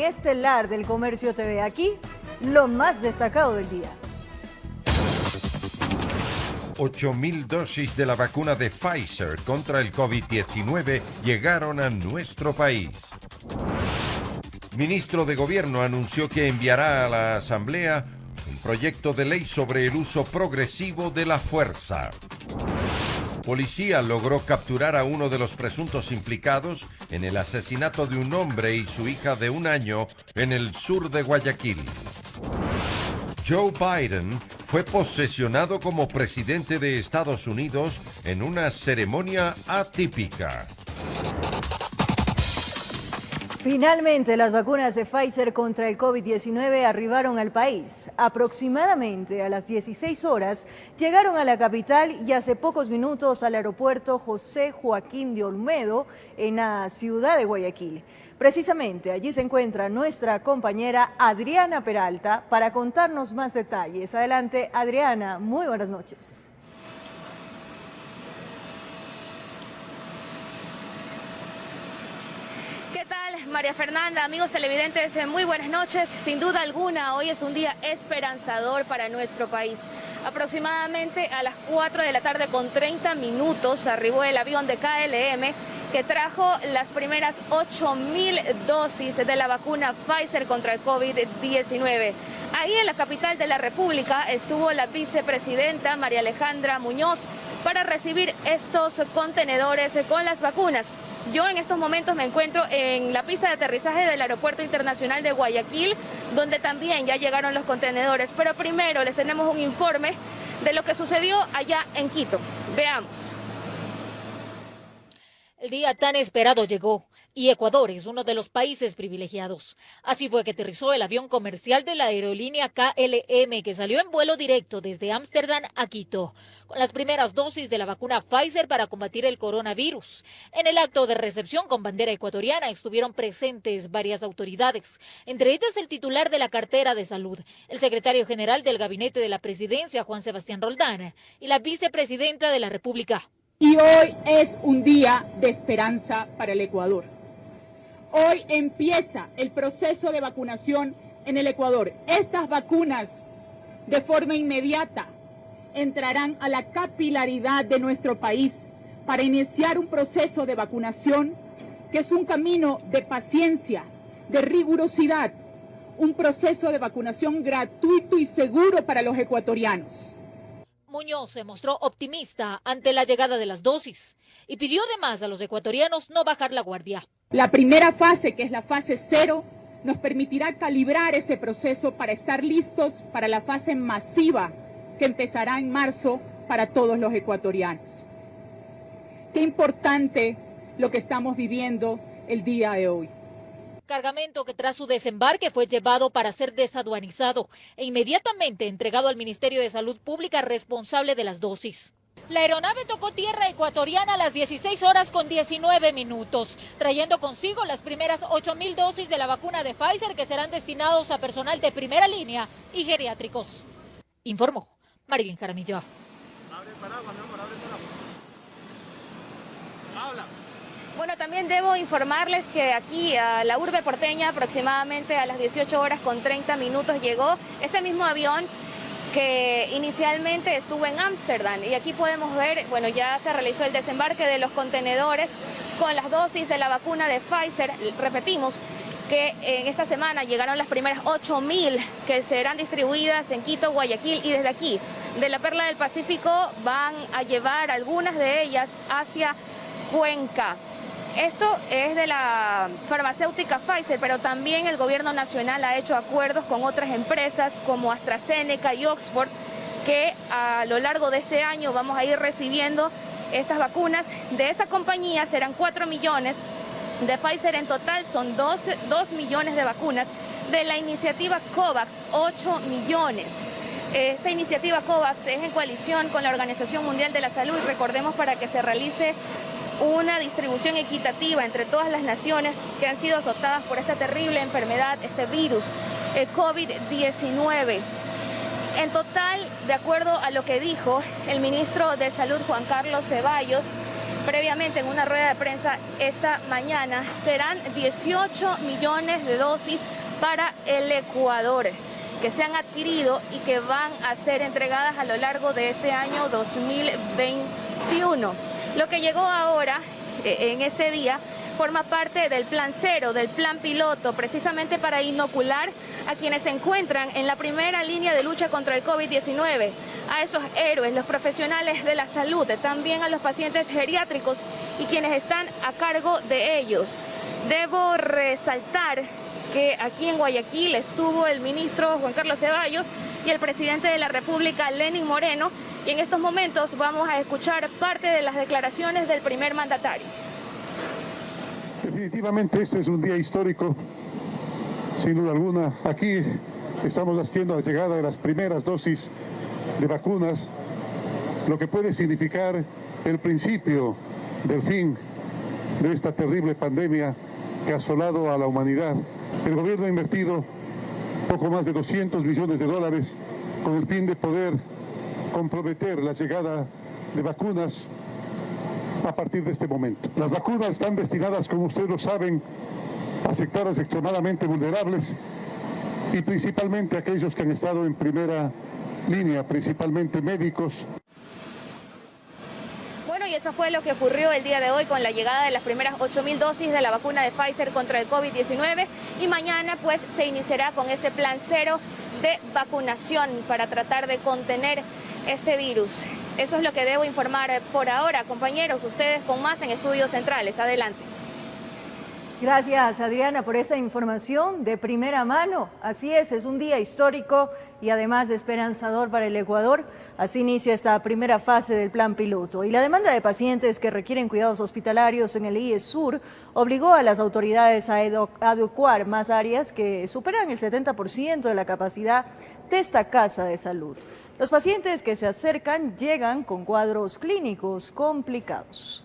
edición estelar del Comercio TV. Aquí, lo más destacado del día. 8.000 dosis de la vacuna de Pfizer contra el COVID-19 llegaron a nuestro país. Ministro de Gobierno anunció que enviará a la Asamblea un proyecto de ley sobre el uso progresivo de la fuerza. Policía logró capturar a uno de los presuntos implicados en el asesinato de un hombre y su hija de 1 año en el sur de Guayaquil. Joe Biden fue posesionado como presidente de Estados Unidos en una ceremonia atípica. Finalmente, las vacunas de Pfizer contra el COVID-19 arribaron al país. Aproximadamente a las 16 horas llegaron a la capital y hace pocos minutos al aeropuerto José Joaquín de Olmedo en la ciudad de Guayaquil. Precisamente allí se encuentra nuestra compañera Adriana Peralta para contarnos más detalles. Adelante, Adriana, muy buenas noches. ¿Qué tal, María Fernanda? Amigos televidentes, muy buenas noches. Sin duda alguna, hoy es un día esperanzador para nuestro país. Aproximadamente a las 4 de la tarde con 30 minutos arribó el avión de KLM que trajo las primeras 8.000 dosis de la vacuna Pfizer contra el COVID-19. Ahí en la capital de la República estuvo la vicepresidenta María Alejandra Muñoz para recibir estos contenedores con las vacunas. Yo en estos momentos me encuentro en la pista de aterrizaje del Aeropuerto Internacional de Guayaquil, donde también ya llegaron los contenedores. Pero primero les tenemos un informe de lo que sucedió allá en Quito. Veamos. El día tan esperado llegó y Ecuador es uno de los países privilegiados. Así fue que aterrizó el avión comercial de la aerolínea KLM que salió en vuelo directo desde Ámsterdam a Quito, con las primeras dosis de la vacuna Pfizer para combatir el coronavirus. En el acto de recepción con bandera ecuatoriana estuvieron presentes varias autoridades, entre ellas el titular de la cartera de salud, el secretario general del gabinete de la presidencia, Juan Sebastián Roldán, y la vicepresidenta de la República. Y hoy es un día de esperanza para el Ecuador. Hoy empieza el proceso de vacunación en el Ecuador. Estas vacunas de forma inmediata entrarán a la capilaridad de nuestro país para iniciar un proceso de vacunación que es un camino de paciencia, de rigurosidad, un proceso de vacunación gratuito y seguro para los ecuatorianos. Muñoz se mostró optimista ante la llegada de las dosis y pidió además a los ecuatorianos no bajar la guardia. La primera fase, que es la fase 0, nos permitirá calibrar ese proceso para estar listos para la fase masiva que empezará en marzo para todos los ecuatorianos. Qué importante lo que estamos viviendo el día de hoy. Cargamento que tras su desembarque fue llevado para ser desaduanizado e inmediatamente entregado al Ministerio de Salud Pública responsable de las dosis. La aeronave tocó tierra ecuatoriana a las 16 horas con 19 minutos, trayendo consigo las primeras 8.000 dosis de la vacuna de Pfizer que serán destinados a personal de primera línea y geriátricos. Informó Marilyn Jaramillo. Abre el paraguas, mi amor, abre el paraguas. Habla. Bueno, también debo informarles que aquí a la urbe porteña aproximadamente a las 18 horas con 30 minutos llegó este mismo avión que inicialmente estuvo en Ámsterdam y aquí podemos ver, bueno, ya se realizó el desembarque de los contenedores con las dosis de la vacuna de Pfizer. Repetimos que en esta semana llegaron las primeras 8.000 que serán distribuidas en Quito, Guayaquil y desde aquí, de la Perla del Pacífico, van a llevar algunas de ellas hacia Cuenca. Esto es de la farmacéutica Pfizer, pero también el gobierno nacional ha hecho acuerdos con otras empresas como AstraZeneca y Oxford, que a lo largo de este año vamos a ir recibiendo estas vacunas. De esa compañía serán 4 millones, de Pfizer en total son 2 millones de vacunas, de la iniciativa COVAX 8 millones. Esta iniciativa COVAX es en coalición con la Organización Mundial de la Salud y recordemos para que se realice una distribución equitativa entre todas las naciones que han sido azotadas por esta terrible enfermedad, este virus, el COVID-19. En total, de acuerdo a lo que dijo el ministro de Salud, Juan Carlos Ceballos, previamente en una rueda de prensa esta mañana, serán 18 millones de dosis para el Ecuador que se han adquirido y que van a ser entregadas a lo largo de este año 2021. Lo que llegó ahora, en este día, forma parte del plan cero, del plan piloto, precisamente para inocular a quienes se encuentran en la primera línea de lucha contra el COVID-19, a esos héroes, los profesionales de la salud, también a los pacientes geriátricos y quienes están a cargo de ellos. Debo resaltar que aquí en Guayaquil estuvo el ministro Juan Carlos Ceballos y el presidente de la República, Lenín Moreno, y en estos momentos vamos a escuchar parte de las declaraciones del primer mandatario. Definitivamente este es un día histórico, sin duda alguna. Aquí estamos asistiendo a la llegada de las primeras dosis de vacunas, lo que puede significar el principio del fin de esta terrible pandemia que ha asolado a la humanidad. El gobierno ha invertido poco más de 200 millones de dólares con el fin de poder comprometer la llegada de vacunas a partir de este momento. Las vacunas están destinadas, como ustedes lo saben, a sectores extremadamente vulnerables y principalmente a aquellos que han estado en primera línea, principalmente médicos. Bueno, y eso fue lo que ocurrió el día de hoy con la llegada de las primeras 8.000 dosis de la vacuna de Pfizer contra el COVID-19 y mañana pues se iniciará con este plan cero de vacunación para tratar de contener este virus. Eso es lo que debo informar por ahora. Compañeros, ustedes con más en Estudios Centrales. Adelante. Gracias, Adriana, por esa información de primera mano. Así es un día histórico y además esperanzador para el Ecuador. Así inicia esta primera fase del plan piloto. Y la demanda de pacientes que requieren cuidados hospitalarios en el IES Sur obligó a las autoridades a adecuar más áreas que superan el 70% de la capacidad de esta casa de salud. Los pacientes que se acercan llegan con cuadros clínicos complicados.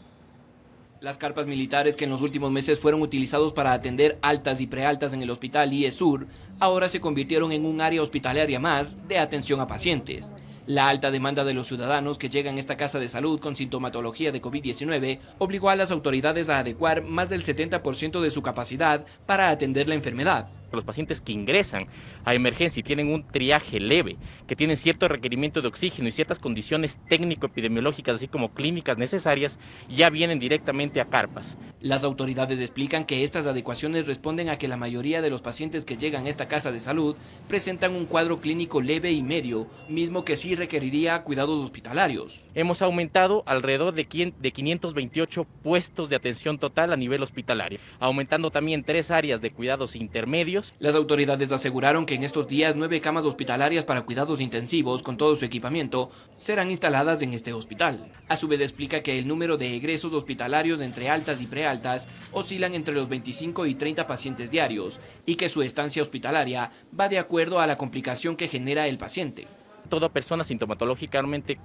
Las carpas militares que en los últimos meses fueron utilizados para atender altas y prealtas en el hospital IES Sur, ahora se convirtieron en un área hospitalaria más de atención a pacientes. La alta demanda de los ciudadanos que llegan a esta casa de salud con sintomatología de COVID-19 obligó a las autoridades a adecuar más del 70% de su capacidad para atender la enfermedad. Los pacientes que ingresan a emergencia y tienen un triaje leve, que tienen cierto requerimiento de oxígeno y ciertas condiciones técnico-epidemiológicas, así como clínicas necesarias, ya vienen directamente a carpas. Las autoridades explican que estas adecuaciones responden a que la mayoría de los pacientes que llegan a esta casa de salud presentan un cuadro clínico leve y medio, mismo que sí requeriría cuidados hospitalarios. Hemos aumentado alrededor de 528 puestos de atención total a nivel hospitalario, aumentando también 3 áreas de cuidados intermedios. Las autoridades aseguraron que en estos días 9 camas hospitalarias para cuidados intensivos con todo su equipamiento serán instaladas en este hospital. A su vez explica que el número de egresos hospitalarios entre altas y prealtas oscilan entre los 25 y 30 pacientes diarios y que su estancia hospitalaria va de acuerdo a la complicación que genera el paciente. Toda persona sintomatológicamente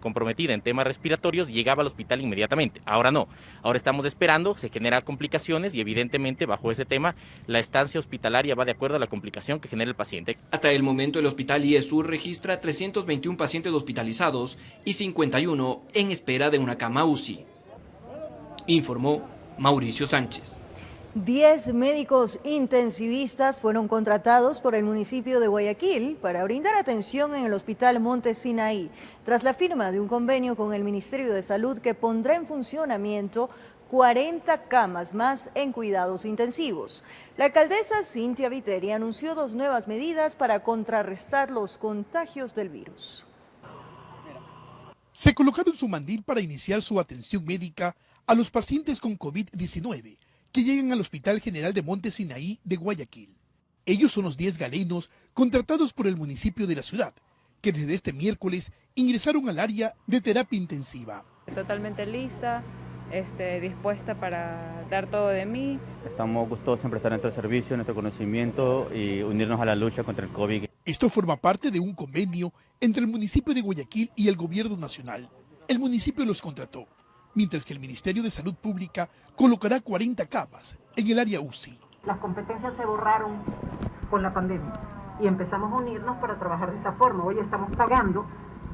comprometida en temas respiratorios llegaba al hospital inmediatamente. Ahora no, ahora estamos esperando, se generan complicaciones y evidentemente bajo ese tema la estancia hospitalaria va de acuerdo a la complicación que genera el paciente. Hasta el momento el hospital IES Sur registra 321 pacientes hospitalizados y 51 en espera de una cama UCI. Informó Mauricio Sánchez. 10 médicos intensivistas fueron contratados por el municipio de Guayaquil para brindar atención en el Hospital Monte Sinaí, tras la firma de un convenio con el Ministerio de Salud que pondrá en funcionamiento 40 camas más en cuidados intensivos. La alcaldesa Cintia Viteri anunció 2 nuevas medidas para contrarrestar los contagios del virus. Se colocaron su mandil para iniciar su atención médica a los pacientes con COVID-19 que llegan al Hospital General de Monte Sinaí de Guayaquil. Ellos son los 10 galenos contratados por el municipio de la ciudad, que desde este miércoles ingresaron al área de terapia intensiva. Totalmente lista, dispuesta para dar todo de mí. Estamos gustosos en prestar nuestro servicio, nuestro conocimiento y unirnos a la lucha contra el COVID. Esto forma parte de un convenio entre el municipio de Guayaquil y el gobierno nacional. El municipio los contrató, mientras que el Ministerio de Salud Pública colocará 40 camas en el área UCI. Las competencias se borraron con la pandemia y empezamos a unirnos para trabajar de esta forma. Hoy estamos pagando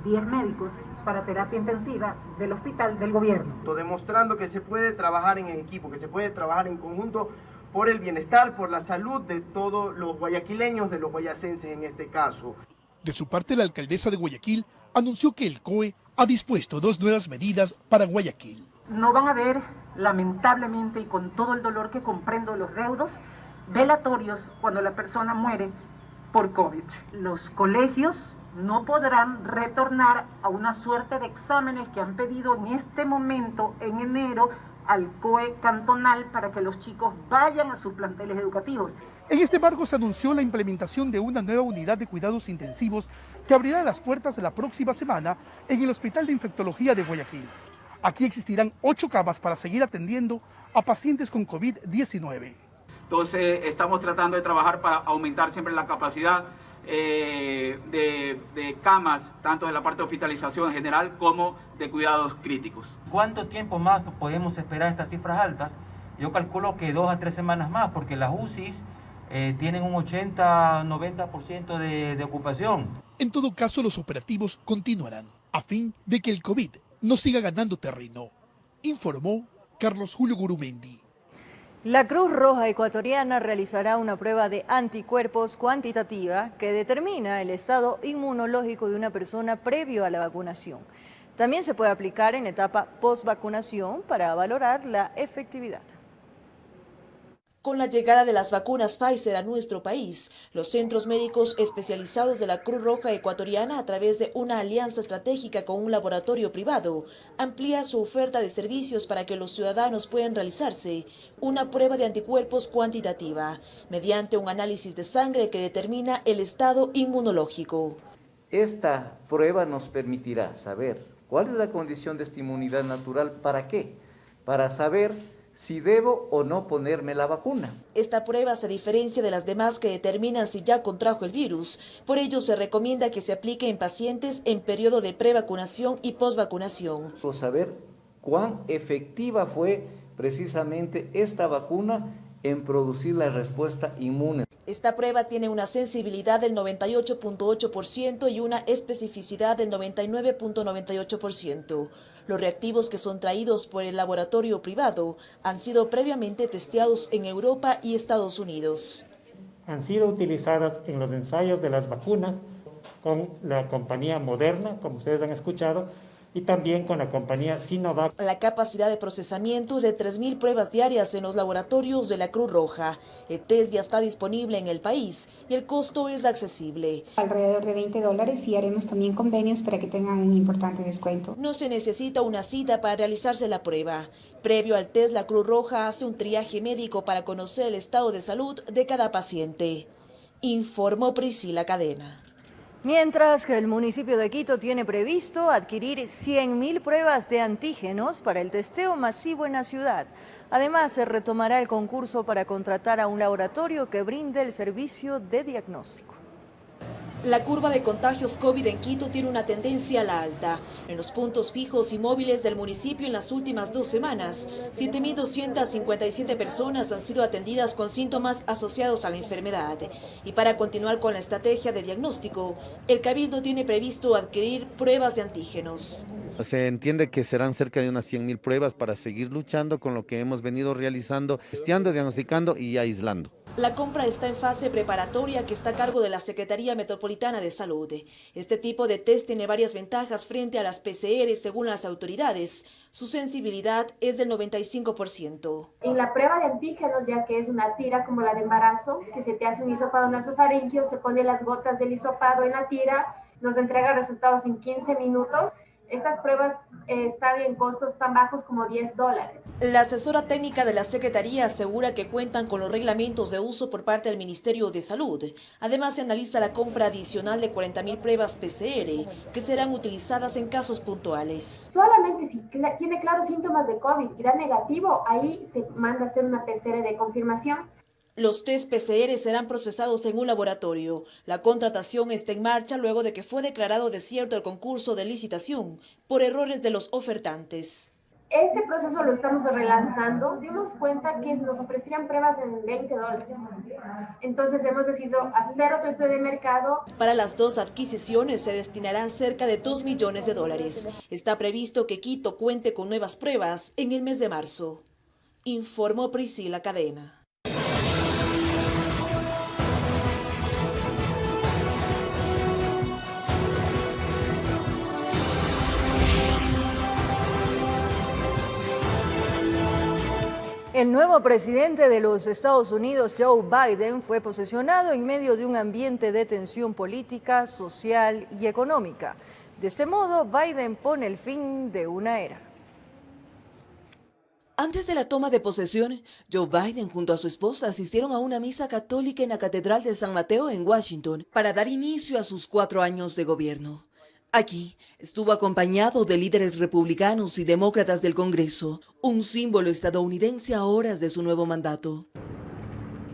10 médicos para terapia intensiva del hospital del gobierno. Demostrando que se puede trabajar en equipo, que se puede trabajar en conjunto por el bienestar, por la salud de todos los guayaquileños, de los guayacenses en este caso. De su parte, la alcaldesa de Guayaquil anunció que el COE ha dispuesto 2 nuevas medidas para Guayaquil. No van a haber, lamentablemente, y con todo el dolor que comprendo, los deudos velatorios cuando la persona muere por COVID. Los colegios no podrán retornar a una suerte de exámenes que han pedido en este momento, en enero, al COE cantonal para que los chicos vayan a sus planteles educativos. En este marco se anunció la implementación de una nueva unidad de cuidados intensivos que abrirá las puertas la próxima semana en el Hospital de Infectología de Guayaquil. Aquí existirán 8 camas para seguir atendiendo a pacientes con COVID-19. Entonces estamos tratando de trabajar para aumentar siempre la capacidad de camas, tanto de la parte de hospitalización general como de cuidados críticos. ¿Cuánto tiempo más podemos esperar estas cifras altas? Yo calculo que 2 a 3 semanas más, porque las UCIs tienen un 80-90% de ocupación. En todo caso, los operativos continuarán a fin de que el COVID no siga ganando terreno, informó Carlos Julio Gurumendi. La Cruz Roja Ecuatoriana realizará una prueba de anticuerpos cuantitativa que determina el estado inmunológico de una persona previo a la vacunación. También se puede aplicar en la etapa post-vacunación para valorar la efectividad. Con la llegada de las vacunas Pfizer a nuestro país, los centros médicos especializados de la Cruz Roja Ecuatoriana, a través de una alianza estratégica con un laboratorio privado, amplía su oferta de servicios para que los ciudadanos puedan realizarse una prueba de anticuerpos cuantitativa, mediante un análisis de sangre que determina el estado inmunológico. Esta prueba nos permitirá saber cuál es la condición de esta inmunidad natural. ¿Para qué? Para saber si debo o no ponerme la vacuna. Esta prueba se diferencia de las demás que determinan si ya contrajo el virus. Por ello se recomienda que se aplique en pacientes en periodo de prevacunación y posvacunación. Saber cuán efectiva fue precisamente esta vacuna en producir la respuesta inmune. Esta prueba tiene una sensibilidad del 98.8% y una especificidad del 99.98%. Los reactivos que son traídos por el laboratorio privado han sido previamente testeados en Europa y Estados Unidos. Han sido utilizadas en los ensayos de las vacunas con la compañía Moderna, como ustedes han escuchado, y también con la compañía Sinovac. La capacidad de procesamiento es de 3.000 pruebas diarias en los laboratorios de la Cruz Roja. El test ya está disponible en el país y el costo es accesible. Alrededor de $20 y haremos también convenios para que tengan un importante descuento. No se necesita una cita para realizarse la prueba. Previo al test, la Cruz Roja hace un triaje médico para conocer el estado de salud de cada paciente. Informó Priscila Cadena. Mientras que el municipio de Quito tiene previsto adquirir 100.000 pruebas de antígenos para el testeo masivo en la ciudad. Además, se retomará el concurso para contratar a un laboratorio que brinde el servicio de diagnóstico. La curva de contagios COVID en Quito tiene una tendencia a la alta. En los puntos fijos y móviles del municipio en las últimas 2 semanas, 7.257 personas han sido atendidas con síntomas asociados a la enfermedad. Y para continuar con la estrategia de diagnóstico, el Cabildo tiene previsto adquirir pruebas de antígenos. Se entiende que serán cerca de unas 100.000 pruebas para seguir luchando con lo que hemos venido realizando, testeando, diagnosticando y aislando. La compra está en fase preparatoria que está a cargo de la Secretaría Metropolitana de Salud. Este tipo de test tiene varias ventajas frente a las PCR según las autoridades. Su sensibilidad es del 95%. En la prueba de antígenos, ya que es una tira como la de embarazo, que se te hace un hisopado nasofaríngeo, se pone las gotas del hisopado en la tira, nos entrega resultados en 15 minutos. Estas pruebas están en costos tan bajos como $10. La asesora técnica de la Secretaría asegura que cuentan con los reglamentos de uso por parte del Ministerio de Salud. Además, se analiza la compra adicional de 40.000 pruebas PCR que serán utilizadas en casos puntuales. Solamente si tiene claros síntomas de COVID y da negativo, ahí se manda a hacer una PCR de confirmación. Los test PCR serán procesados en un laboratorio. La contratación está en marcha luego de que fue declarado desierto el concurso de licitación por errores de los ofertantes. Este proceso lo estamos relanzando. Nos dimos cuenta que nos ofrecían pruebas en $20. Entonces hemos decidido hacer otro estudio de mercado. Para las dos adquisiciones se destinarán cerca de $2 millones. Está previsto que Quito cuente con nuevas pruebas en el mes de marzo. Informó Priscila Cadena. El nuevo presidente de los Estados Unidos, Joe Biden, fue posesionado en medio de un ambiente de tensión política, social y económica. De este modo, Biden pone el fin de una era. Antes de la toma de posesión, Joe Biden junto a su esposa asistieron a una misa católica en la Catedral de San Mateo en Washington para dar inicio a sus 4 años de gobierno. Aquí estuvo acompañado de líderes republicanos y demócratas del Congreso, un símbolo estadounidense a horas de su nuevo mandato.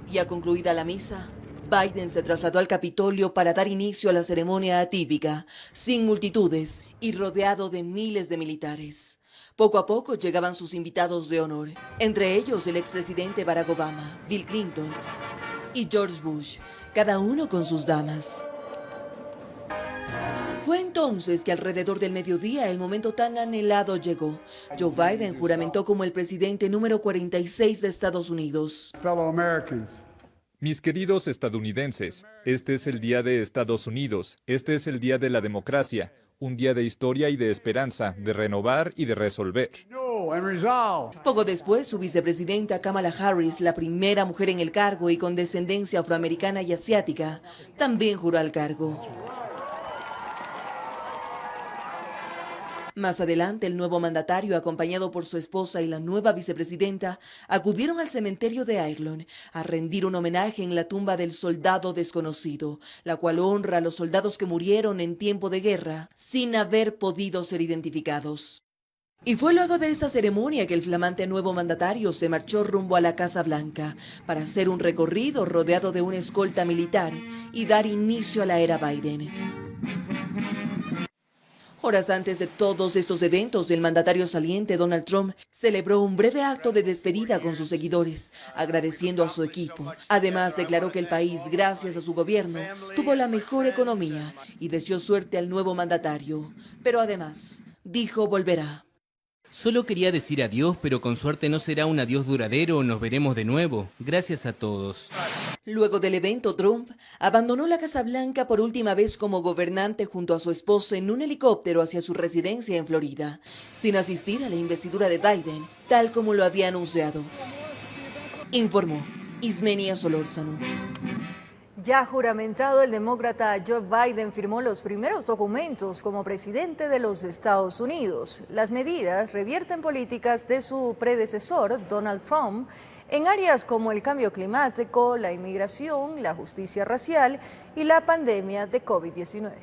Ya concluida la misa, Biden se trasladó al Capitolio para dar inicio a la ceremonia atípica, sin multitudes y rodeado de miles de militares. Poco a poco llegaban sus invitados de honor, entre ellos el expresidente Barack Obama, Bill Clinton y George Bush, cada uno con sus damas. Fue entonces que alrededor del mediodía el momento tan anhelado llegó. Joe Biden juramentó como el presidente número 46 de Estados Unidos. Mis queridos estadounidenses, este es el día de Estados Unidos, este es el día de la democracia, un día de historia y de esperanza, de renovar y de resolver. Poco después, su vicepresidenta Kamala Harris, la primera mujer en el cargo y con descendencia afroamericana y asiática, también juró al cargo. Más adelante, el nuevo mandatario, acompañado por su esposa y la nueva vicepresidenta, acudieron al cementerio de Ireland a rendir un homenaje en la tumba del soldado desconocido, la cual honra a los soldados que murieron en tiempo de guerra sin haber podido ser identificados. Y fue luego de esa ceremonia que el flamante nuevo mandatario se marchó rumbo a la Casa Blanca para hacer un recorrido rodeado de una escolta militar y dar inicio a la era Biden. Horas antes de todos estos eventos, el mandatario saliente Donald Trump celebró un breve acto de despedida con sus seguidores, agradeciendo a su equipo. Además, declaró que el país, gracias a su gobierno, tuvo la mejor economía y deseó suerte al nuevo mandatario. Pero además, dijo volverá. Solo quería decir adiós, pero con suerte no será un adiós duradero, nos veremos de nuevo. Gracias a todos. Luego del evento, Trump abandonó la Casa Blanca por última vez como gobernante junto a su esposa en un helicóptero hacia su residencia en Florida, sin asistir a la investidura de Biden, tal como lo había anunciado. Informó Ismenia Solórzano. Ya juramentado, el demócrata Joe Biden firmó los primeros documentos como presidente de los Estados Unidos. Las medidas revierten políticas de su predecesor, Donald Trump, en áreas como el cambio climático, la inmigración, la justicia racial y la pandemia de COVID-19.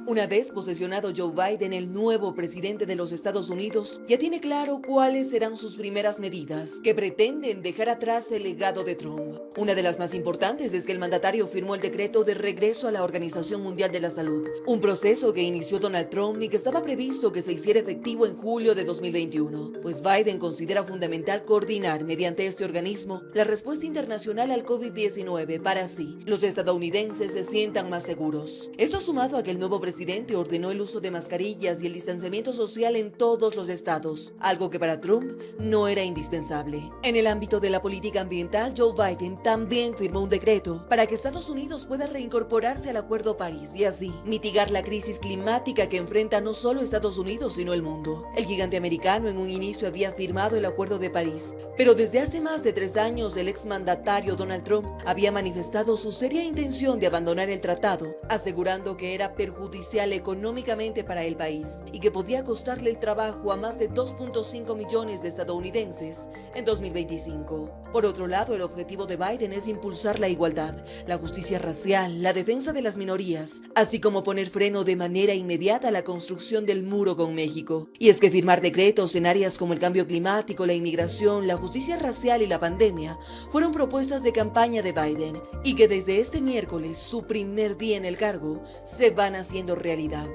Una vez posesionado Joe Biden, el nuevo presidente de los Estados Unidos, ya tiene claro cuáles serán sus primeras medidas que pretenden dejar atrás el legado de Trump. Una de las más importantes es que el mandatario firmó el decreto de regreso a la Organización Mundial de la Salud, un proceso que inició Donald Trump y que estaba previsto que se hiciera efectivo en julio de 2021, pues Biden considera fundamental coordinar mediante este organismo la respuesta internacional al COVID-19 para así los estadounidenses se sientan más seguros. Esto sumado a que el nuevo presidente ordenó el uso de mascarillas y el distanciamiento social en todos los estados, algo que para Trump no era indispensable. En el ámbito de la política ambiental, Joe Biden también firmó un decreto para que Estados Unidos pueda reincorporarse al Acuerdo París y así mitigar la crisis climática que enfrenta no solo Estados Unidos sino el mundo. El gigante americano en un inicio había firmado el Acuerdo de París, pero desde hace más de 3 años el exmandatario Donald Trump había manifestado su seria intención de abandonar el tratado, asegurando que era perjudicial económicamente para el país y que podía costarle el trabajo a más de 2.5 millones de estadounidenses en 2025. Por otro lado, el objetivo de Biden es impulsar la igualdad, la justicia racial, la defensa de las minorías, así como poner freno de manera inmediata a la construcción del muro con México. Y es que firmar decretos en áreas como el cambio climático, la inmigración, la justicia racial y la pandemia fueron propuestas de campaña de Biden y que desde este miércoles, su primer día en el cargo, se van haciendo realidad,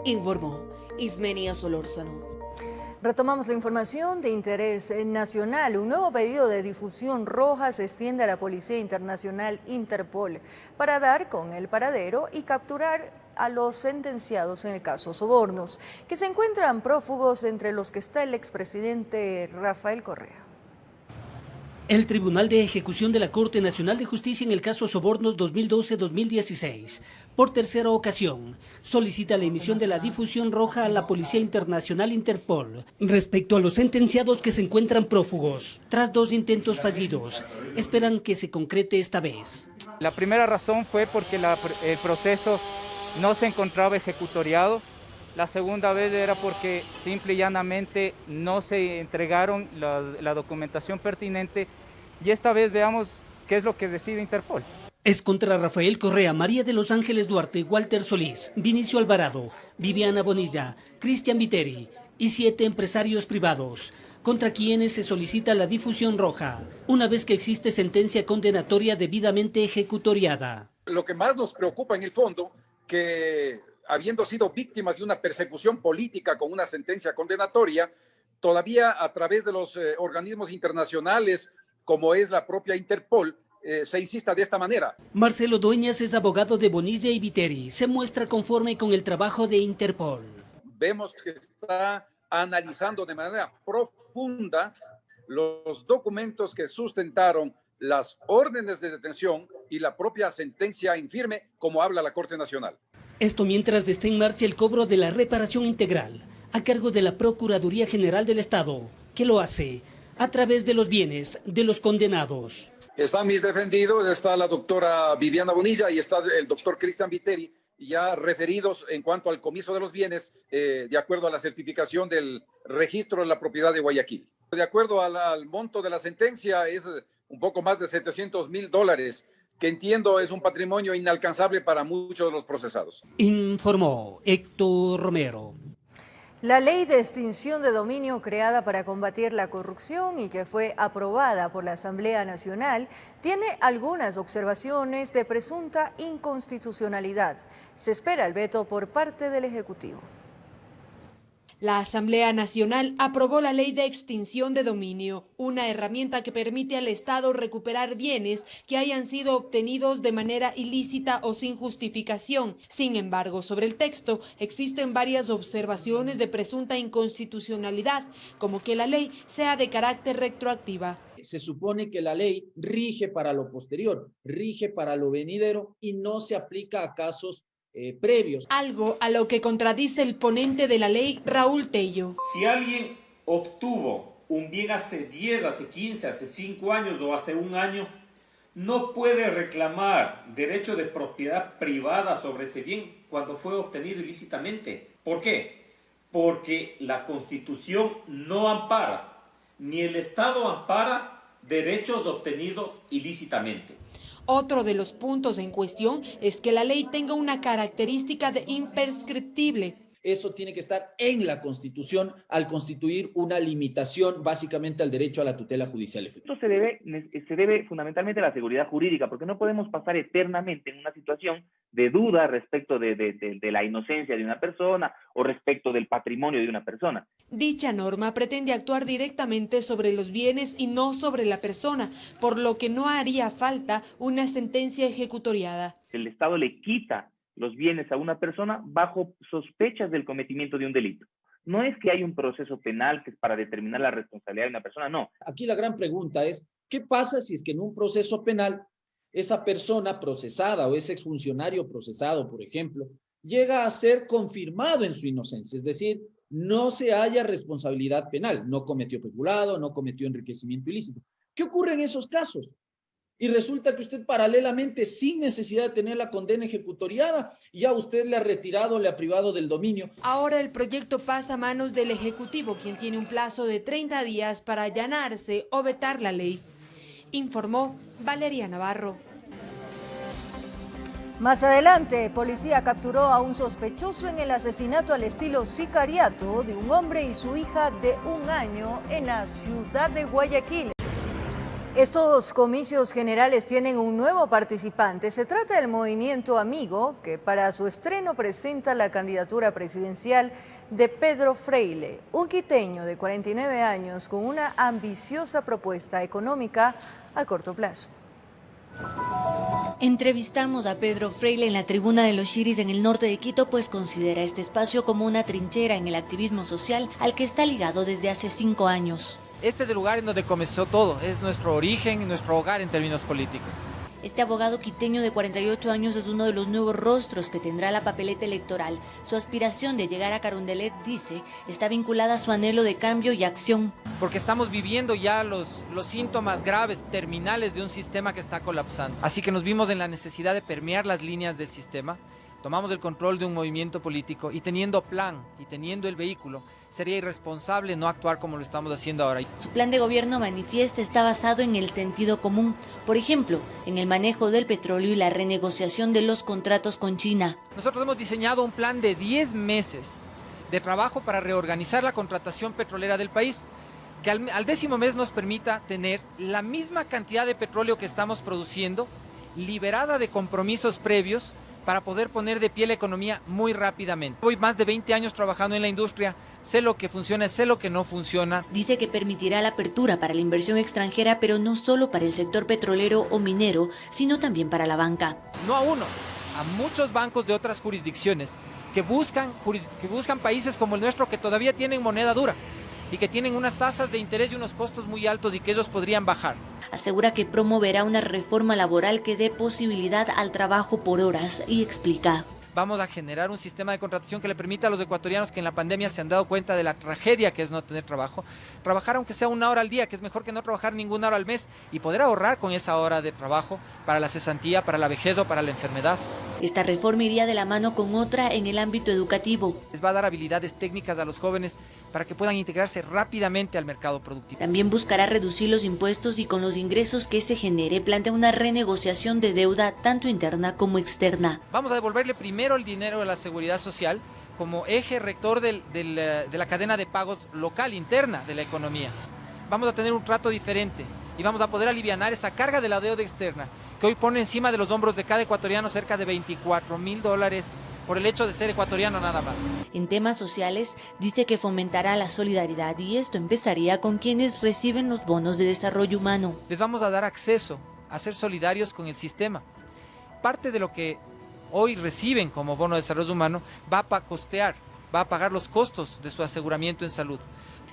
informó Ismenia Solórzano. Retomamos la información de interés nacional. Un nuevo pedido de difusión roja se extiende a la Policía Internacional Interpol para dar con el paradero y capturar a los sentenciados en el caso Sobornos, que se encuentran prófugos, entre los que está el expresidente Rafael Correa. El Tribunal de Ejecución de la Corte Nacional de Justicia en el caso Sobornos 2012-2016, por tercera ocasión, solicita la emisión de la difusión roja a la Policía Internacional Interpol respecto a los sentenciados que se encuentran prófugos. Tras 2 intentos fallidos, esperan que se concrete esta vez. La primera razón fue porque el proceso no se encontraba ejecutoriado. La segunda vez era porque simple y llanamente no se entregaron la documentación pertinente, y esta vez veamos qué es lo que decide Interpol. Es contra Rafael Correa, María de los Ángeles Duarte, Walter Solís, Vinicio Alvarado, Viviana Bonilla, Cristian Viteri y 7 empresarios privados, contra quienes se solicita la difusión roja, una vez que existe sentencia condenatoria debidamente ejecutoriada. Lo que más nos preocupa en el fondo, que habiendo sido víctimas de una persecución política con una sentencia condenatoria, todavía a través de los organismos internacionales, como es la propia Interpol, se insista de esta manera. Marcelo Dueñas es abogado de Bonilla y Viteri. Se muestra conforme con el trabajo de Interpol. Vemos que está analizando de manera profunda los documentos que sustentaron las órdenes de detención y la propia sentencia en firme, como habla la Corte Nacional. Esto mientras está en marcha el cobro de la reparación integral a cargo de la Procuraduría General del Estado, que lo hace a través de los bienes de los condenados. Están mis defendidos, está la doctora Viviana Bonilla y está el doctor Cristian Viteri, ya referidos en cuanto al comiso de los bienes, de acuerdo a la certificación del registro de la propiedad de Guayaquil. De acuerdo al monto de la sentencia, es un poco más de $700,000, que entiendo es un patrimonio inalcanzable para muchos de los procesados. Informó Héctor Romero. La ley de extinción de dominio creada para combatir la corrupción y que fue aprobada por la Asamblea Nacional tiene algunas observaciones de presunta inconstitucionalidad. Se espera el veto por parte del Ejecutivo. La Asamblea Nacional aprobó la Ley de Extinción de Dominio, una herramienta que permite al Estado recuperar bienes que hayan sido obtenidos de manera ilícita o sin justificación. Sin embargo, sobre el texto existen varias observaciones de presunta inconstitucionalidad, como que la ley sea de carácter retroactiva. Se supone que la ley rige para lo posterior, rige para lo venidero y no se aplica a casos previos. Algo a lo que contradice el ponente de la ley, Raúl Tello. Si alguien obtuvo un bien hace 10, hace 15, hace 5 años o hace 1 año, no puede reclamar derecho de propiedad privada sobre ese bien cuando fue obtenido ilícitamente. ¿Por qué? Porque la Constitución no ampara, ni el Estado ampara derechos obtenidos ilícitamente. Otro de los puntos en cuestión es que la ley tenga una característica de imprescriptible. Eso tiene que estar en la Constitución al constituir una limitación básicamente al derecho a la tutela judicial efectiva. Esto se debe fundamentalmente a la seguridad jurídica, porque no podemos pasar eternamente en una situación de duda respecto de la inocencia de una persona o respecto del patrimonio de una persona. Dicha norma pretende actuar directamente sobre los bienes y no sobre la persona, por lo que no haría falta una sentencia ejecutoriada. El Estado le quita los bienes a una persona bajo sospechas del cometimiento de un delito. No es que hay un proceso penal que es para determinar la responsabilidad de una persona, no. Aquí la gran pregunta es, ¿qué pasa si es que en un proceso penal esa persona procesada o ese exfuncionario procesado, por ejemplo, llega a ser confirmado en su inocencia? Es decir, no se halla responsabilidad penal, no cometió peculado, no cometió enriquecimiento ilícito. ¿Qué ocurre en esos casos? Y resulta que usted paralelamente, sin necesidad de tener la condena ejecutoriada, ya usted le ha retirado, le ha privado del dominio. Ahora el proyecto pasa a manos del Ejecutivo, quien tiene un plazo de 30 días para allanarse o vetar la ley. Informó Valeria Navarro. Más adelante, policía capturó a un sospechoso en el asesinato al estilo sicariato de un hombre y su hija de 1 año en la ciudad de Guayaquil. Estos comicios generales tienen un nuevo participante. Se trata del Movimiento Amigo, que para su estreno presenta la candidatura presidencial de Pedro Freile, un quiteño de 49 años con una ambiciosa propuesta económica a corto plazo. Entrevistamos a Pedro Freile en la tribuna de los Chiris en el norte de Quito, pues considera este espacio como una trinchera en el activismo social al que está ligado desde hace 5 años. Este es el lugar en donde comenzó todo, es nuestro origen, nuestro hogar en términos políticos. Este abogado quiteño de 48 años es uno de los nuevos rostros que tendrá la papeleta electoral. Su aspiración de llegar a Carondelet, dice, está vinculada a su anhelo de cambio y acción. Porque estamos viviendo ya los síntomas graves, terminales de un sistema que está colapsando. Así que nos vimos en la necesidad de permear las líneas del sistema. Tomamos el control de un movimiento político y teniendo plan y teniendo el vehículo, sería irresponsable no actuar como lo estamos haciendo ahora. Su plan de gobierno, manifiesta, está basado en el sentido común. Por ejemplo, en el manejo del petróleo y la renegociación de los contratos con China. Nosotros hemos diseñado un plan de 10 meses de trabajo para reorganizar la contratación petrolera del país, que al 10º mes nos permita tener la misma cantidad de petróleo que estamos produciendo, liberada de compromisos previos, para poder poner de pie la economía muy rápidamente. Voy más de 20 años trabajando en la industria, sé lo que funciona, sé lo que no funciona. Dice que permitirá la apertura para la inversión extranjera, pero no solo para el sector petrolero o minero, sino también para la banca. No a uno, a muchos bancos de otras jurisdicciones que buscan países como el nuestro que todavía tienen moneda dura y que tienen unas tasas de interés y unos costos muy altos y que ellos podrían bajar. Asegura que promoverá una reforma laboral que dé posibilidad al trabajo por horas y explica. Vamos a generar un sistema de contratación que le permita a los ecuatorianos que en la pandemia se han dado cuenta de la tragedia que es no tener trabajo, trabajar aunque sea 1 hora al día, que es mejor que no trabajar ninguna hora al mes, y poder ahorrar con esa hora de trabajo para la cesantía, para la vejez o para la enfermedad. Esta reforma iría de la mano con otra en el ámbito educativo. Les va a dar habilidades técnicas a los jóvenes para que puedan integrarse rápidamente al mercado productivo. También buscará reducir los impuestos y con los ingresos que se genere plantea una renegociación de deuda tanto interna como externa. Vamos a devolverle primero el dinero de la seguridad social como eje rector de la cadena de pagos local, interna de la economía. Vamos a tener un trato diferente y vamos a poder alivianar esa carga de la deuda externa que hoy pone encima de los hombros de cada ecuatoriano cerca de $24.000 por el hecho de ser ecuatoriano nada más. En temas sociales, dice que fomentará la solidaridad y esto empezaría con quienes reciben los bonos de desarrollo humano. Les vamos a dar acceso a ser solidarios con el sistema. Parte de lo que hoy reciben como bono de desarrollo humano va a pagar los costos de su aseguramiento en salud.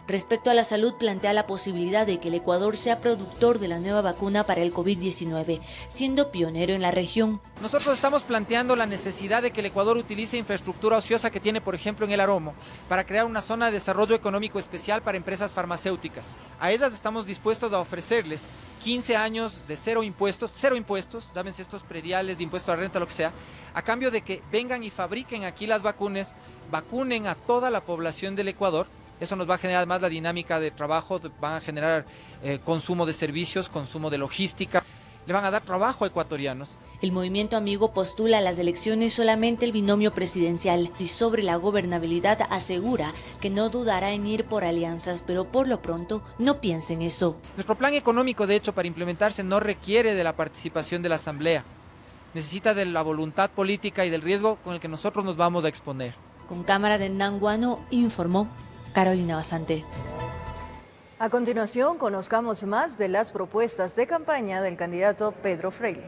Respecto a la salud, plantea la posibilidad de que el Ecuador sea productor de la nueva vacuna para el COVID-19, siendo pionero en la región. Nosotros estamos planteando la necesidad de que el Ecuador utilice infraestructura ociosa que tiene, por ejemplo, en el Aromo, para crear una zona de desarrollo económico especial para empresas farmacéuticas. A ellas estamos dispuestos a ofrecerles 15 años de cero impuestos, llámense estos prediales de impuesto a renta, lo que sea, a cambio de que vengan y fabriquen aquí las vacunas, vacunen a toda la población del Ecuador. Eso nos va a generar además la dinámica de trabajo, van a generar consumo de servicios, consumo de logística, le van a dar trabajo a ecuatorianos. El Movimiento Amigo postula a las elecciones solamente el binomio presidencial y sobre la gobernabilidad asegura que no dudará en ir por alianzas, pero por lo pronto no piensa en eso. Nuestro plan económico, de hecho, para implementarse no requiere de la participación de la Asamblea, necesita de la voluntad política y del riesgo con el que nosotros nos vamos a exponer. Con cámara de Nanguano, informó Carolina Basante. A continuación, conozcamos más de las propuestas de campaña del candidato Pedro Freile.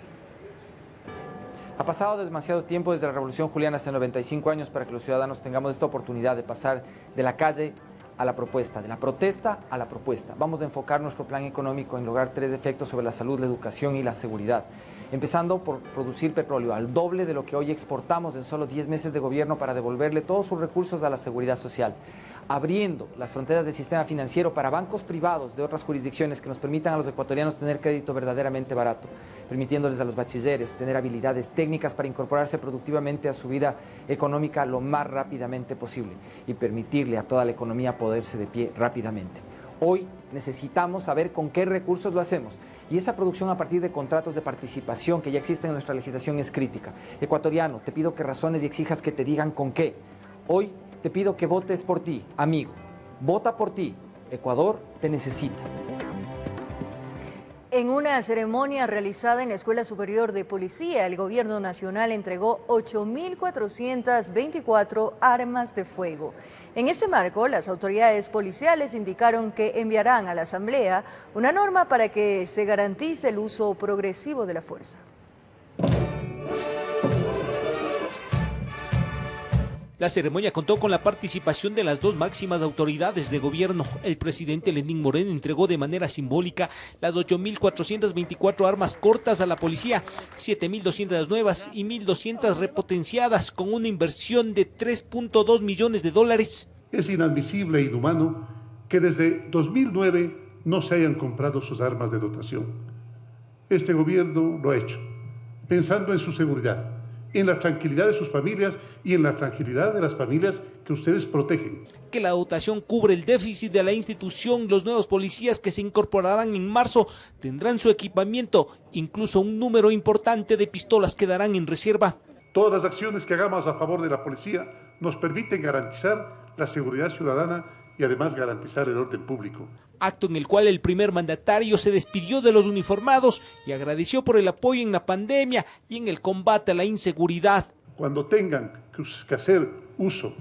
Ha pasado demasiado tiempo desde la Revolución Juliana, hace 95 años, para que los ciudadanos tengamos esta oportunidad de pasar de la calle a la propuesta, de la protesta a la propuesta. Vamos a enfocar nuestro plan económico en lograr 3 efectos sobre la salud, la educación y la seguridad. Empezando por producir petróleo al doble de lo que hoy exportamos en solo 10 meses de gobierno para devolverle todos sus recursos a la seguridad social. Abriendo las fronteras del sistema financiero para bancos privados de otras jurisdicciones que nos permitan a los ecuatorianos tener crédito verdaderamente barato, permitiéndoles a los bachilleres tener habilidades técnicas para incorporarse productivamente a su vida económica lo más rápidamente posible y permitirle a toda la economía ponerse de pie rápidamente. Hoy necesitamos saber con qué recursos lo hacemos y esa producción a partir de contratos de participación que ya existen en nuestra legislación es crítica. Ecuatoriano, te pido que razones y exijas que te digan con qué. Hoy te pido que votes por ti, amigo. Vota por ti. Ecuador te necesita. En una ceremonia realizada en la Escuela Superior de Policía, el Gobierno Nacional entregó 8.424 armas de fuego. En este marco, las autoridades policiales indicaron que enviarán a la Asamblea una norma para que se garantice el uso progresivo de la fuerza. La ceremonia contó con la participación de las dos máximas autoridades de gobierno. El presidente Lenín Moreno entregó de manera simbólica las 8.424 armas cortas a la policía, 7.200 nuevas y 1.200 repotenciadas, con una inversión de $3.2 millones. Es inadmisible e inhumano que desde 2009 no se hayan comprado sus armas de dotación. Este gobierno lo ha hecho, pensando en su seguridad, en la tranquilidad de sus familias y en la tranquilidad de las familias que ustedes protegen. Que la dotación cubre el déficit de la institución. Los nuevos policías que se incorporarán en marzo tendrán su equipamiento, incluso un número importante de pistolas quedarán en reserva. Todas las acciones que hagamos a favor de la policía nos permiten garantizar la seguridad ciudadana y además garantizar el orden público. Acto en el cual el primer mandatario se despidió de los uniformados y agradeció por el apoyo en la pandemia y en el combate a la inseguridad. Cuando tengan que hacer uso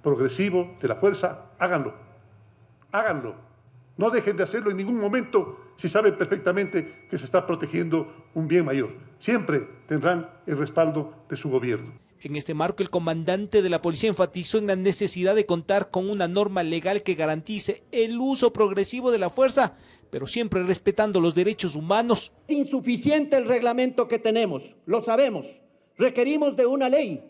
progresivo de la fuerza, háganlo. Háganlo. No dejen de hacerlo en ningún momento si saben perfectamente que se está protegiendo un bien mayor. Siempre tendrán el respaldo de su gobierno. En este marco, el comandante de la policía enfatizó en la necesidad de contar con una norma legal que garantice el uso progresivo de la fuerza, pero siempre respetando los derechos humanos. Es insuficiente el reglamento que tenemos, lo sabemos. Requerimos de una ley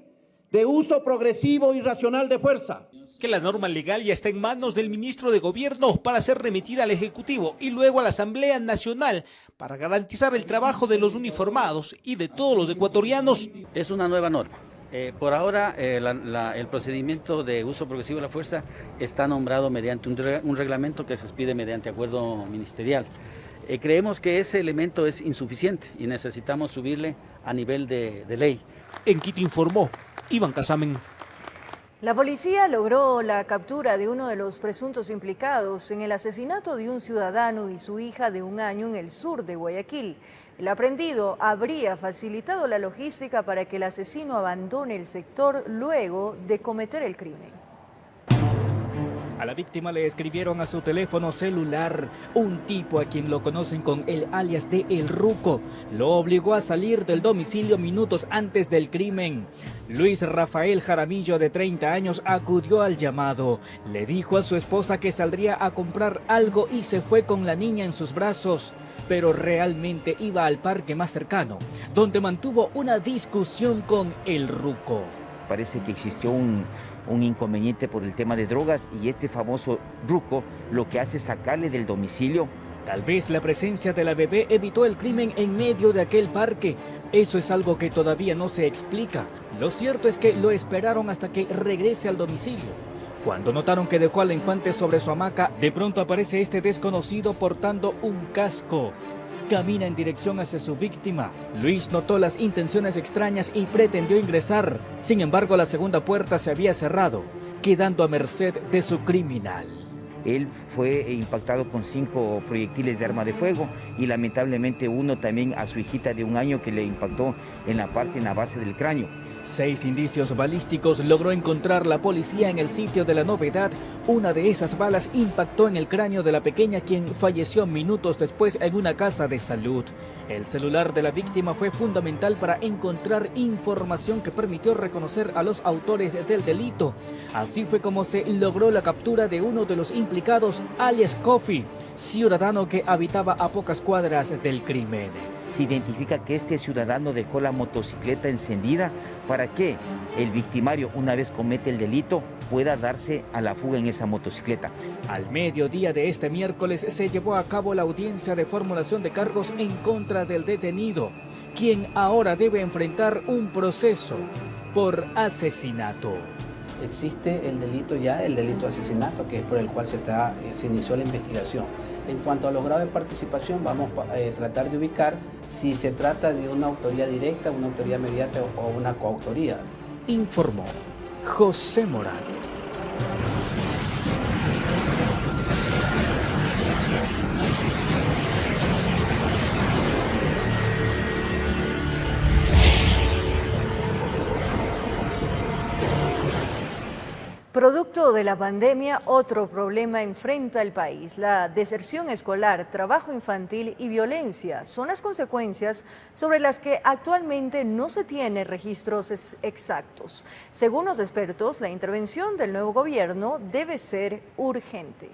de uso progresivo y racional de fuerza. Que la norma legal ya está en manos del ministro de Gobierno para ser remitida al Ejecutivo y luego a la Asamblea Nacional para garantizar el trabajo de los uniformados y de todos los ecuatorianos. Es una nueva norma. Por ahora, el procedimiento de uso progresivo de la fuerza está nombrado mediante un reglamento que se expide mediante acuerdo ministerial. Creemos que ese elemento es insuficiente y necesitamos subirle a nivel de ley. En Quito informó Iván Casamen. La policía logró la captura de uno de los presuntos implicados en el asesinato de un ciudadano y su hija de 1 año en el sur de Guayaquil. El aprehendido habría facilitado la logística para que el asesino abandone el sector luego de cometer el crimen. A la víctima le escribieron a su teléfono celular un tipo a quien lo conocen con el alias de El Ruco. Lo obligó a salir del domicilio minutos antes del crimen. Luis Rafael Jaramillo, de 30 años, acudió al llamado. Le dijo a su esposa que saldría a comprar algo y se fue con la niña en sus brazos. Pero realmente iba al parque más cercano, donde mantuvo una discusión con El Ruco. Parece que existió un inconveniente por el tema de drogas y este famoso Ruco lo que hace es sacarle del domicilio. Tal vez la presencia de la bebé evitó el crimen en medio de aquel parque. Eso es algo que todavía no se explica. Lo cierto es que lo esperaron hasta que regrese al domicilio. Cuando notaron que dejó a la infante sobre su hamaca, de pronto aparece este desconocido portando un casco. Camina en dirección hacia su víctima. Luis notó las intenciones extrañas y pretendió ingresar. Sin embargo, la segunda puerta se había cerrado, quedando a merced de su criminal. Él fue impactado con 5 proyectiles de arma de fuego y lamentablemente uno también a su hijita de 1 año que le impactó en la base del cráneo. 6 indicios balísticos logró encontrar la policía en el sitio de la novedad. Una de esas balas impactó en el cráneo de la pequeña, quien falleció minutos después en una casa de salud. El celular de la víctima fue fundamental para encontrar información que permitió reconocer a los autores del delito. Así fue como se logró la captura de uno de los implicados, alias Coffee, ciudadano que habitaba a pocas cuadras del crimen. Se identifica que este ciudadano dejó la motocicleta encendida para que el victimario, una vez comete el delito, pueda darse a la fuga en esa motocicleta. Al mediodía de este miércoles se llevó a cabo la audiencia de formulación de cargos en contra del detenido, quien ahora debe enfrentar un proceso por asesinato. Existe el delito ya, el delito de asesinato, que es por el cual se inició la investigación. En cuanto a los grados de participación, vamos a tratar de ubicar si se trata de una autoría directa, una autoría mediata o una coautoría. Informó José Morales. Producto de la pandemia, otro problema enfrenta el país. La deserción escolar, trabajo infantil y violencia son las consecuencias sobre las que actualmente no se tienen registros exactos. Según los expertos, la intervención del nuevo gobierno debe ser urgente.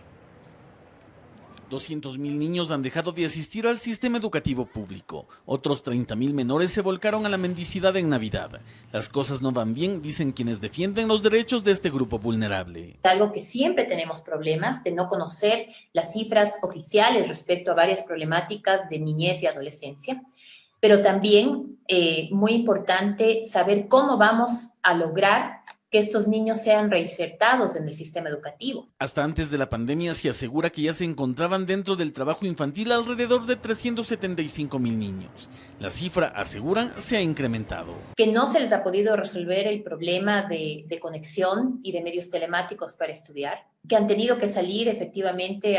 200.000 niños han dejado de asistir al sistema educativo público. Otros 30.000 menores se volcaron a la mendicidad en Navidad. Las cosas no van bien, dicen quienes defienden los derechos de este grupo vulnerable. Algo que siempre tenemos problemas de no conocer las cifras oficiales respecto a varias problemáticas de niñez y adolescencia, pero también muy importante saber cómo vamos a lograr que estos niños sean reinsertados en el sistema educativo. Hasta antes de la pandemia se asegura que ya se encontraban dentro del trabajo infantil alrededor de 375.000 niños. La cifra, aseguran, se ha incrementado. Que no se les ha podido resolver el problema de conexión y de medios telemáticos para estudiar, que han tenido que salir efectivamente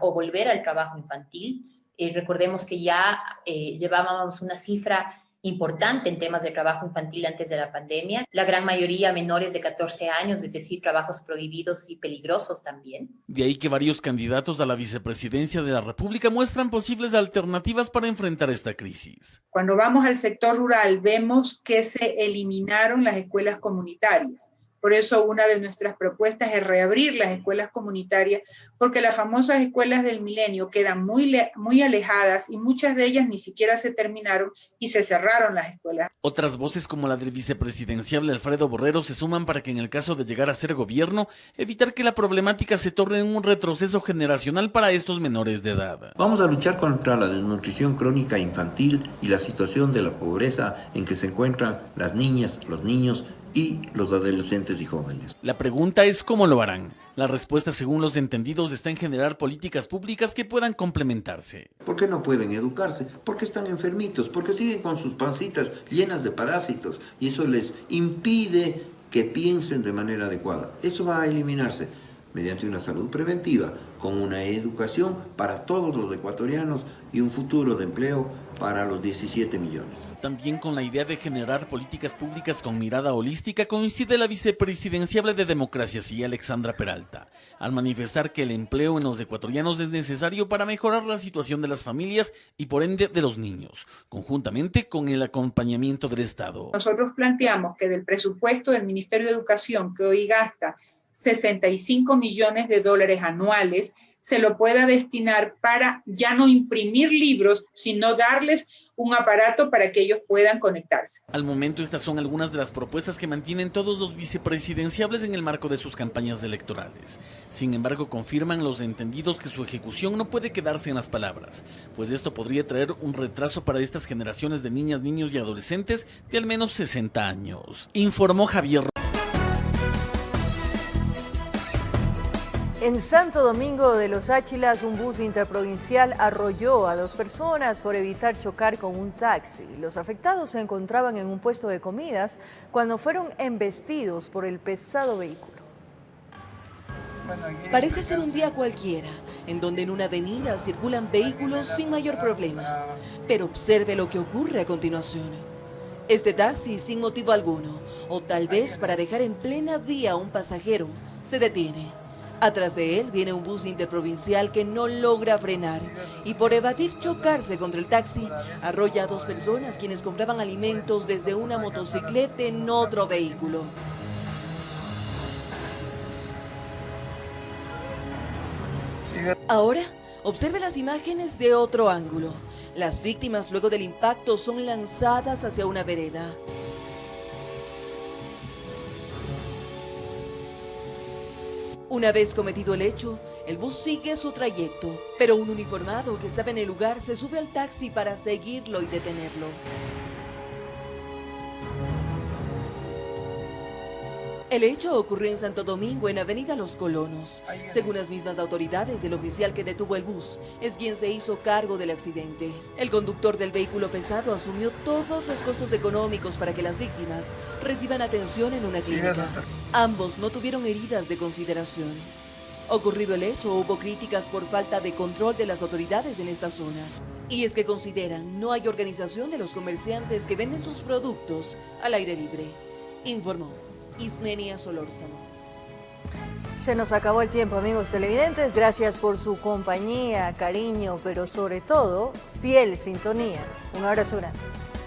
o volver al trabajo infantil. Recordemos que ya llevábamos una cifra importante en temas de trabajo infantil antes de la pandemia. La gran mayoría menores de 14 años, es decir, trabajos prohibidos y peligrosos también. De ahí que varios candidatos a la vicepresidencia de la República muestran posibles alternativas para enfrentar esta crisis. Cuando vamos al sector rural, vemos que se eliminaron las escuelas comunitarias. Por eso una de nuestras propuestas es reabrir las escuelas comunitarias, porque las famosas escuelas del milenio quedan muy alejadas y muchas de ellas ni siquiera se terminaron y se cerraron las escuelas. Otras voces como la del vicepresidenciable Alfredo Borrero se suman para que en el caso de llegar a ser gobierno, evitar que la problemática se torne en un retroceso generacional para estos menores de edad. Vamos a luchar contra la desnutrición crónica infantil y la situación de la pobreza en que se encuentran las niñas, los niños y los adolescentes y jóvenes. La pregunta es cómo lo harán. La respuesta, según los entendidos, está en generar políticas públicas que puedan complementarse. ¿Por qué no pueden educarse? Porque están enfermitos, porque siguen con sus pancitas llenas de parásitos y eso les impide que piensen de manera adecuada. Eso va a eliminarse mediante una salud preventiva, con una educación para todos los ecuatorianos y un futuro de empleo para los 17 millones. También con la idea de generar políticas públicas con mirada holística coincide la vicepresidenciable de Democracia Sí, Alexandra Peralta, al manifestar que el empleo en los ecuatorianos es necesario para mejorar la situación de las familias y por ende de los niños, conjuntamente con el acompañamiento del Estado. Nosotros planteamos que del presupuesto del Ministerio de Educación, que hoy gasta 65 millones de dólares anuales, se lo pueda destinar para ya no imprimir libros, sino darles un aparato para que ellos puedan conectarse. Al momento, estas son algunas de las propuestas que mantienen todos los vicepresidenciables en el marco de sus campañas electorales. Sin embargo, confirman los entendidos que su ejecución no puede quedarse en las palabras, pues esto podría traer un retraso para estas generaciones de niñas, niños y adolescentes de al menos 60 años. Informó Javier. En Santo Domingo de los Áchilas, un bus interprovincial arrolló a 2 personas por evitar chocar con un taxi. Los afectados se encontraban en un puesto de comidas cuando fueron embestidos por el pesado vehículo. Parece ser un día cualquiera, en donde en una avenida circulan vehículos sin mayor problema. Pero observe lo que ocurre a continuación. Este taxi, sin motivo alguno, o tal vez para dejar en plena vía a un pasajero, se detiene. Atrás de él viene un bus interprovincial que no logra frenar y por evadir chocarse contra el taxi, arrolla a 2 personas quienes compraban alimentos desde una motocicleta en otro vehículo. Ahora, observe las imágenes de otro ángulo. Las víctimas luego del impacto son lanzadas hacia una vereda. Una vez cometido el hecho, el bus sigue su trayecto, pero un uniformado que estaba en el lugar se sube al taxi para seguirlo y detenerlo. El hecho ocurrió en Santo Domingo, en Avenida Los Colonos. Según las mismas autoridades, el oficial que detuvo el bus es quien se hizo cargo del accidente. El conductor del vehículo pesado asumió todos los costos económicos para que las víctimas reciban atención en una clínica. Ambos no tuvieron heridas de consideración. Ocurrido el hecho, hubo críticas por falta de control de las autoridades en esta zona. Y es que consideran no hay organización de los comerciantes que venden sus productos al aire libre. Informó Ismenia Solórzano. Se nos acabó el tiempo, amigos televidentes. Gracias por su compañía, cariño, pero sobre todo, fiel sintonía. Un abrazo grande.